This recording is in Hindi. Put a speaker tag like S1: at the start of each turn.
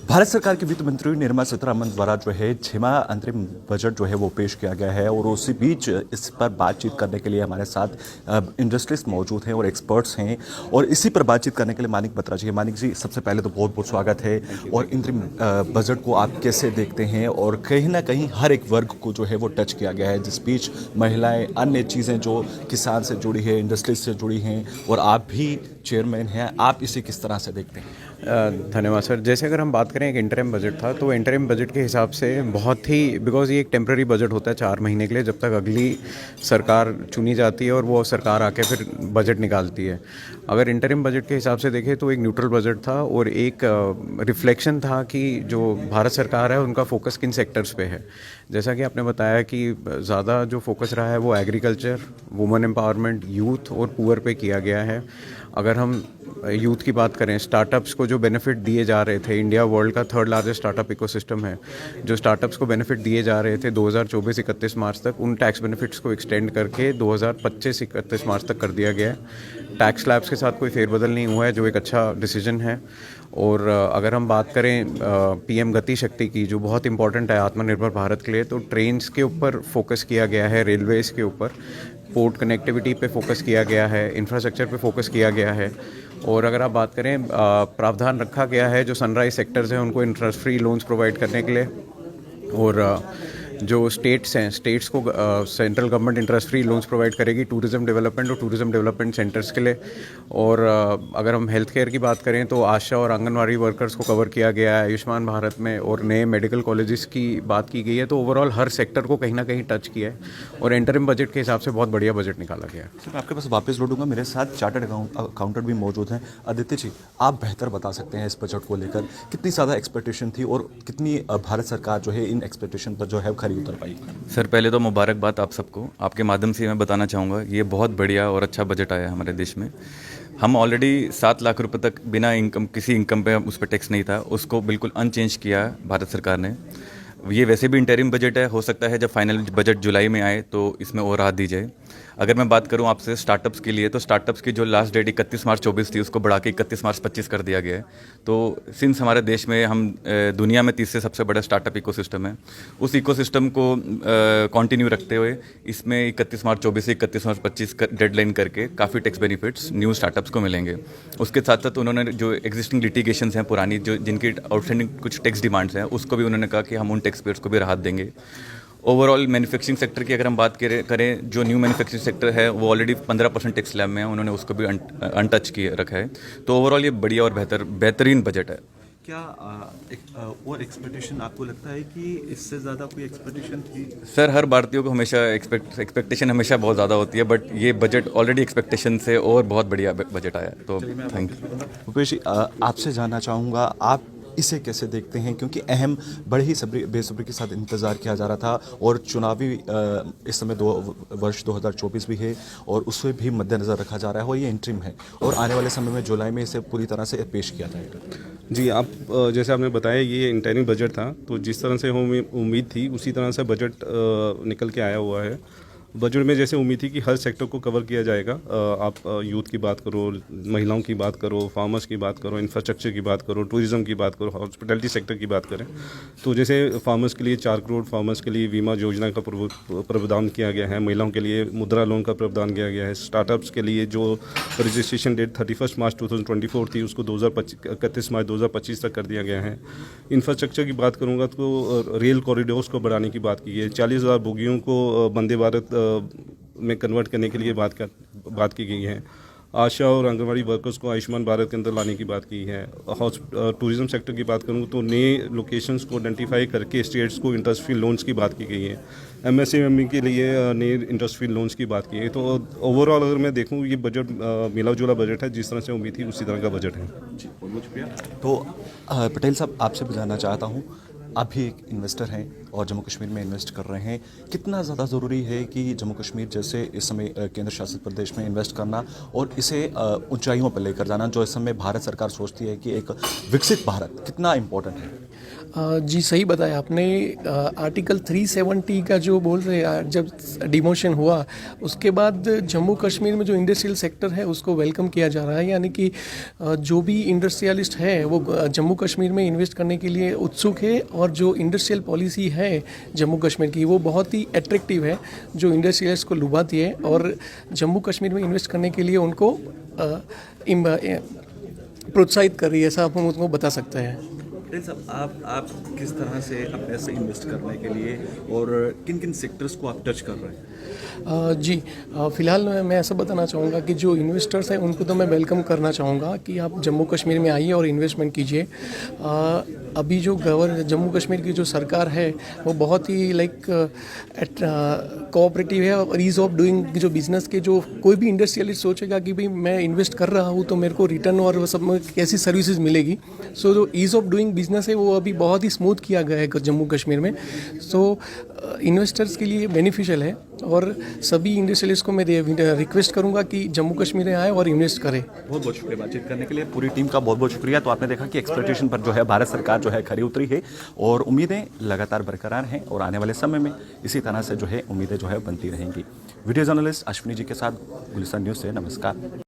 S1: भारत सरकार की वित्त मंत्री निर्मला सीतारमण द्वारा जो है 6वां अंतरिम बजट जो है वो पेश किया गया है और उसी बीच इस पर बातचीत करने के लिए हमारे साथ इंडस्ट्रिस्ट मौजूद हैं और एक्सपर्ट्स हैं और इसी पर बातचीत करने के लिए मानिक बत्रा जी। मानिक जी, सबसे पहले तो बहुत बहुत स्वागत है। और इंतरिम बजट को आप कैसे देखते हैं? और कहीं ना कहीं हर एक वर्ग को जो है वो टच किया गया है, जिस बीच महिलाएं, अन्य चीज़ें जो किसान से जुड़ी है, इंडस्ट्री से जुड़ी हैं, और आप भी चेयरमैन हैं, आप इसे किस तरह से देखते हैं?
S2: धन्यवाद सर। जैसे अगर हम बात करें, एक इंटरिम बजट था, तो इंटरिम बजट के हिसाब से बहुत ही, बिकॉज ये एक टेम्प्रेरी बजट होता है 4 महीने के लिए, जब तक अगली सरकार चुनी जाती है और वो सरकार आके फिर बजट निकालती है। अगर इंटरिम बजट के हिसाब से देखें तो एक न्यूट्रल बजट था और एक रिफ्लेक्शन था कि जो भारत सरकार है उनका फोकस किन सेक्टर्स पे है। जैसा कि आपने बताया कि ज़्यादा जो फोकस रहा है वो एग्रीकल्चर, वुमेन एम्पावरमेंट, यूथ और पुअर पे किया गया है। अगर हम यूथ की बात करें, स्टार्टअप्स को जो बेनिफिट दिए जा रहे थे, इंडिया वर्ल्ड का 3rd लार्जेस्ट स्टार्टअप इकोसिस्टम है, जो स्टार्टअप्स को बेनिफिट दिए जा रहे थे 2024-31 मार्च तक, उन टैक्स बेनिफिट्स को एक्सटेंड करके 2025-31 मार्च तक कर दिया गया है। टैक्स स्लैब्स के साथ कोई फेरबदल नहीं हुआ है, जो एक अच्छा डिसीजन है। और अगर हम बात करें पीएम गति शक्ति की, जो बहुत इंपॉर्टेंट है आत्मनिर्भर भारत के लिए, तो ट्रेन्स के ऊपर फोकस किया गया है, रेलवेज़ के ऊपर, पोर्ट कनेक्टिविटी पे फोकस किया गया है, इंफ्रास्ट्रक्चर पे फोकस किया गया है। और अगर आप बात करें, प्रावधान रखा गया है जो सनराइज सेक्टर्स हैं उनको इंटरेस्ट फ्री लोन्स प्रोवाइड करने के लिए। और जो स्टेट्स हैं, स्टेट्स को central government interest free loans provide करेगी टूरिज्म डेवलपमेंट और टूरिज्म डेवलपमेंट सेंटर्स के लिए। और अगर हम हेल्थ केयर की बात करें तो आशा और आंगनवाड़ी वर्कर्स को कवर किया गया है आयुष्मान भारत में, और नए मेडिकल कॉलेजेस की बात की गई है। तो ओवरऑल हर सेक्टर को कहीं ना कहीं टच किया है और इंटरिम बजट के हिसाब से बहुत बढ़िया बजट निकाला गया है।
S1: मैं आपके पास वापस लौटूंगा, मेरे साथ चार्टर्ड अकाउंटेंट भी मौजूद हैं। आदित्य जी, आप बेहतर बता सकते हैं इस बजट को लेकर कितनी ज़्यादा एक्सपेक्टेशन थी और कितनी भारत सरकार जो है इन एक्सपेक्टेशन पर जो है खरी उतर पाई?
S3: सर, पहले तो मुबारकबाद आप सबको। आपके माध्यम से मैं बताना चाहूँगा, ये बहुत बढ़िया और अच्छा बजट आया है हमारे देश में। हम ऑलरेडी 7 लाख रुपए तक बिना इनकम, किसी इनकम पे उस पर टैक्स नहीं था, उसको बिल्कुल अनचेंज किया भारत सरकार ने। ये वैसे भी इंटरिम बजट है, हो सकता है जब फाइनल बजट जुलाई में आए तो इसमें और राहत दी जाए। अगर मैं बात करूं आपसे स्टार्टअप्स के लिए, तो स्टार्टअप्स की जो लास्ट डेट 31 मार्च 24 थी, उसको बढ़ा के 31 मार्च 25 कर दिया गया है। तो सिंस हमारे देश में, हम दुनिया में तीसरे सबसे बड़ा स्टार्टअप इकोसिस्टम है, उस इकोसिस्टम को कंटिन्यू रखते हुए इसमें 31 मार्च 24 से 31 मार्च 25 डेडलाइन करके काफ़ी टैक्स बेनिफिट्स न्यू स्टार्टअप्स को मिलेंगे। उसके साथ साथ उन्होंने जो एग्जिस्टिंग लिटिगेशंस हैं पुरानी, जो जिनकी आउटस्टैंडिंग कुछ टैक्स डिमांड्स हैं, उसको भी उन्होंने कहा कि हम उन टैक्स पेयर्स को भी राहत देंगे। ओवरऑल मैन्युफैक्चरिंग सेक्टर की अगर हम बात करें, जो न्यू मैन्युफैक्चरिंग सेक्टर है वो ऑलरेडी 15% टैक्स स्लैब में है, उन्होंने उसको भी अनटच किए रखा है। तो ओवरऑल ये बढ़िया और बेहतरीन बजट है।
S1: क्या और एक्सपेक्टेशन आपको लगता है कि इससे ज़्यादा कोई एक्सपेक्टेशन थी?
S3: सर, हर भारतीयों को हमेशा एक्सपेक्टेशन हमेशा बहुत ज़्यादा होती है, बट ये बजट ऑलरेडी एक्सपेक्टेशन से और बहुत बढ़िया बजट आया है। तो थैंक यू।
S1: भूपेश जी, आपसे जानना चाहूँगा, आप इसे कैसे देखते हैं? क्योंकि अहम बड़े ही बेसब्री के साथ इंतज़ार किया जा रहा था और चुनावी इस समय वर्ष 2024 भी है और उसे भी मद्देनज़र रखा जा रहा है और ये इंटरिम है और आने वाले समय में जुलाई में इसे पूरी तरह से पेश किया जाएगा।
S4: जी, आप जैसे आपने बताया ये इंटरिम बजट था, तो जिस तरह से हमें उम्मीद थी उसी तरह से बजट निकल के आया हुआ है। बजट में जैसे उम्मीद थी कि हर सेक्टर को कवर किया जाएगा। आप यूथ की बात करो, महिलाओं की बात करो, फार्मर्स की बात करो, इंफ्रास्ट्रक्चर की बात करो, टूरिज्म की बात करो, हॉस्पिटैलिटी सेक्टर की बात करें तो जैसे फार्मर्स के लिए 4 करोड़ फार्मर्स के लिए बीमा योजना का प्रावधान किया गया है, महिलाओं के लिए मुद्रा लोन का प्रावधान किया गया है, स्टार्टअप्स के लिए जो रजिस्ट्रेशन डेट 31 मार्च 2024 थी उसको 31 मार्च 2025 तक कर दिया गया है। इंफ्रास्ट्रक्चर की बात करूँगा तो रेल कॉरिडोर्स को बढ़ाने की बात की है, 40,000 बोगियों को वंदे भारत में कन्वर्ट करने के लिए बात की गई है। आशा और आंगनवाड़ी वर्कर्स को आयुष्मान भारत के अंदर लाने की बात की है। टूरिज्म सेक्टर की बात करूँ तो नए लोकेशंस को आइडेंटिफाई करके स्टेट्स को इंटरेस्ट फ्री लोन्स की बात की गई है। एमएसएमई के लिए नए इंटरेस्ट फ्री लोन्स की बात की है। तो ओवरऑल अगर मैं देखूँ, ये बजट मिला जुला बजट है, जिस तरह से उम्मीद थी उसी तरह का बजट है।
S1: जी, बहुत शुक्रिया। तो पटेल साहब, आपसे भी जानना चाहता हूँ, आप भी एक इन्वेस्टर हैं और जम्मू कश्मीर में इन्वेस्ट कर रहे हैं। कितना ज़्यादा ज़रूरी है कि जम्मू कश्मीर जैसे इस समय केंद्र शासित प्रदेश में इन्वेस्ट करना और इसे ऊंचाइयों पर लेकर जाना, जो इस समय भारत सरकार सोचती है कि एक विकसित भारत, कितना इम्पोर्टेंट है?
S5: जी सही बताया आपने। आर्टिकल 370 का जो बोल रहे हैं, जब डिमोशन हुआ उसके बाद जम्मू कश्मीर में जो इंडस्ट्रियल सेक्टर है उसको वेलकम किया जा रहा है, यानी कि जो भी इंडस्ट्रियलिस्ट है वो जम्मू कश्मीर में इन्वेस्ट करने के लिए उत्सुक है। और जो इंडस्ट्रियल पॉलिसी है जम्मू कश्मीर की वो बहुत ही अट्रैक्टिव है, जो इंडस्ट्रियलिस्ट को लुभाती है और जम्मू कश्मीर में इन्वेस्ट करने के लिए उनको प्रोत्साहित कर रही है, ऐसा आप उनको बता सकते हैं।
S1: पटेल साहब, आप किस तरह से अपने से इन्वेस्ट करने के लिए और किन किन सेक्टर्स को आप टच कर रहे हैं?
S5: जी, फ़िलहाल मैं ऐसा बताना चाहूँगा कि जो इन्वेस्टर्स हैं उनको तो मैं वेलकम करना चाहूँगा कि आप जम्मू कश्मीर में आइए और इन्वेस्टमेंट कीजिए। अभी जो जम्मू कश्मीर की जो सरकार है वो बहुत ही कोऑपरेटिव है और ईज़ ऑफ डूइंग जो बिज़नेस के, जो कोई भी इंडस्ट्रियलिस्ट सोचेगा कि भाई मैं इन्वेस्ट कर रहा हूँ तो मेरे को रिटर्न और वो सब में कैसी सर्विसेज मिलेगी। सो जो ईज़ ऑफ डूइंग बिज़नेस है वो अभी बहुत ही स्मूथ किया गया है जम्मू कश्मीर में। सो इन्वेस्टर्स के लिए बेनिफिशियल है और सभी इंडस्ट्रियलिस्ट को मैं रिक्वेस्ट करूंगा कि जम्मू कश्मीर में आए और इन्वेस्ट करें।
S1: बहुत बहुत शुक्रिया बातचीत करने के लिए, पूरी टीम का बहुत बहुत शुक्रिया। तो आपने देखा कि एक्सप्लोइटेशन पर जो है भारत सरकार जो है खरी उतरी है और उम्मीदें लगातार बरकरार हैं और आने वाले समय में इसी तरह से जो है उम्मीदें जो है बनती रहेंगी। वीडियो जर्नलिस्ट अश्विनी जी के साथ गुलिस्तान न्यूज़ से नमस्कार।